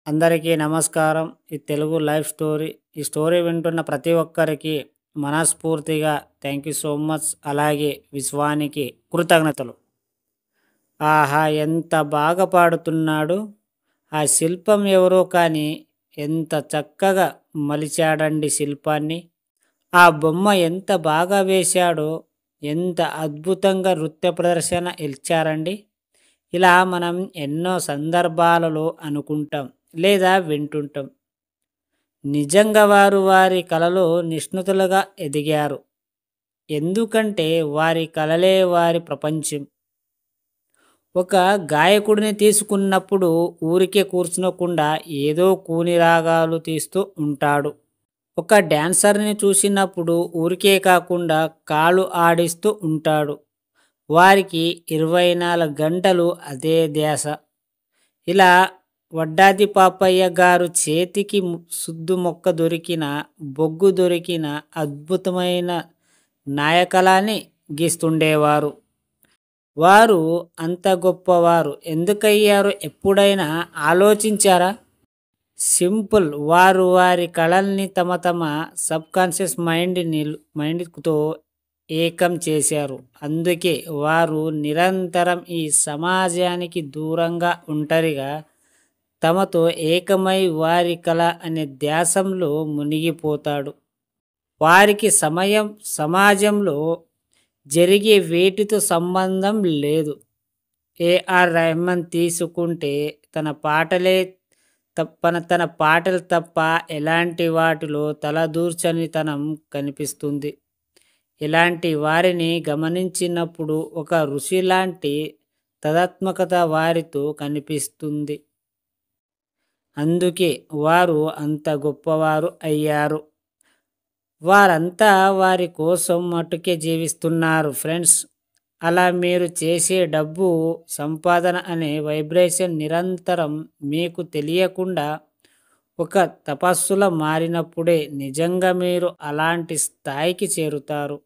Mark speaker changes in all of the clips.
Speaker 1: అందరికీ నమస్కారం. ఈ తెలుగు లైఫ్ స్టోరీ. ఈ స్టోరీ వింటున్న ప్రతి ఒక్కరికి మనస్ఫూర్తిగా థ్యాంక్ యూ సో మచ్. అలాగే విశ్వానికి కృతజ్ఞతలు. ఆహా! ఎంత బాగా పాడుతున్నాడు. ఆ శిల్పం ఎవరో కానీ ఎంత చక్కగా మలిచాడండి శిల్పాన్ని. ఆ బొమ్మ ఎంత బాగా వేశాడో, ఎంత అద్భుతంగా నృత్య ప్రదర్శన ఇచ్చారండి. ఇలా మనం ఎన్నో సందర్భాలలో అనుకుంటాం లేదా వింటుంటాం. నిజంగా వారు వారి కళలో నిష్ణుతులుగా ఎదిగారు. ఎందుకంటే వారి కళలే వారి ప్రపంచం. ఒక గాయకుడిని తీసుకున్నప్పుడు ఊరికే కూర్చునకుండా ఏదో కూని రాగాలు తీస్తూ ఉంటాడు. ఒక డాన్సర్ని చూసినప్పుడు ఊరికే కాకుండా కాళ్ళు ఆడిస్తూ ఉంటాడు. వారికి 24 గంటలు అదే ధ్యాస. ఇలా వడ్డాది పాపయ్య గారు చేతికి సుద్దు మొక్క దొరికిన, బొగ్గు దొరికిన అద్భుతమైన నాయకలాన్ని గీస్తుండేవారు. వారు అంత గొప్పవారు ఎందుకయ్యారో ఎప్పుడైనా ఆలోచించారా? సింపుల్. వారు వారి కళల్ని తమ తమ సబ్కాన్షియస్ మైండ్తో ఏకం చేశారు. అందుకే వారు నిరంతరం ఈ సమాజానికి దూరంగా ఒంటరిగా తమతో ఏకమై వారి కళ అనే ధ్యాసంలో మునిగిపోతాడు. వారికి సమాజంలో జరిగే వేటితో సంబంధం లేదు. ఏఆర్ రెహమాన్ తీసుకుంటే తన పాటలు తప్ప ఎలాంటి వాటిలో తలదూర్చనితనం కనిపిస్తుంది. ఇలాంటి వారిని గమనించినప్పుడు ఒక ఋషి లాంటి తదాత్మకత వారితో కనిపిస్తుంది. అందుకే వారు అంత గొప్పవారు అయ్యారు. వారంతా వారి కోసం మటుకే జీవిస్తున్నారు ఫ్రెండ్స్. అలా మీరు చేసే డబ్బు సంపాదన అనే వైబ్రేషన్ నిరంతరం మీకు తెలియకుండా ఒక తపస్సులా మారినప్పుడే నిజంగా మీరు అలాంటి స్థాయికి చేరుతారు.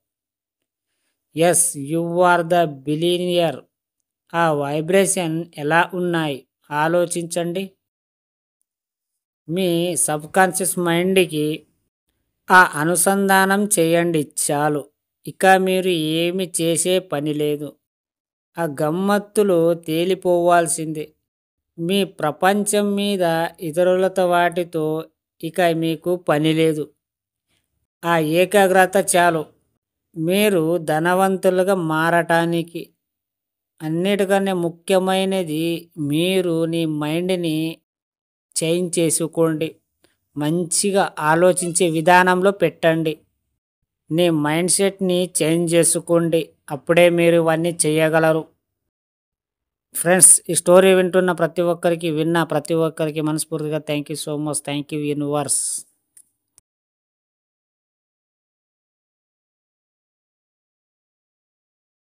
Speaker 1: Yes, you are the billionaire. ఆ వైబ్రేషన్ ఎలా ఉన్నాయి ఆలోచించండి. మీ సబ్కాన్షియస్ మైండ్కి ఆ అనుసంధానం చేయండి చాలు. ఇక మీరు ఏమి చేసే పని లేదు. ఆ గమ్మత్తులో తేలిపోవాల్సిందే. మీ ప్రపంచం మీద ఇతరులతో వాటితో ఇక మీకు పని లేదు. ఆ ఏకాగ్రత చాలు మీరు ధనవంతులుగా మారటానికి. అన్నిటికన్నా ముఖ్యమైనది మీరు నీ మైండ్ని చేంజ్ చేసుకోండి. మంచిగా ఆలోచించే విధానంలో పెట్టండి. నీ మైండ్ సెట్ని చేంజ్ చేసుకోండి. అప్పుడే మీరు ఇవన్నీ చేయగలరు. ఫ్రెండ్స్, ఈ స్టోరీ వింటున్న ప్రతి ఒక్కరికి, విన్న ప్రతి ఒక్కరికి మనస్ఫూర్తిగా thank you so much. Thank you universe.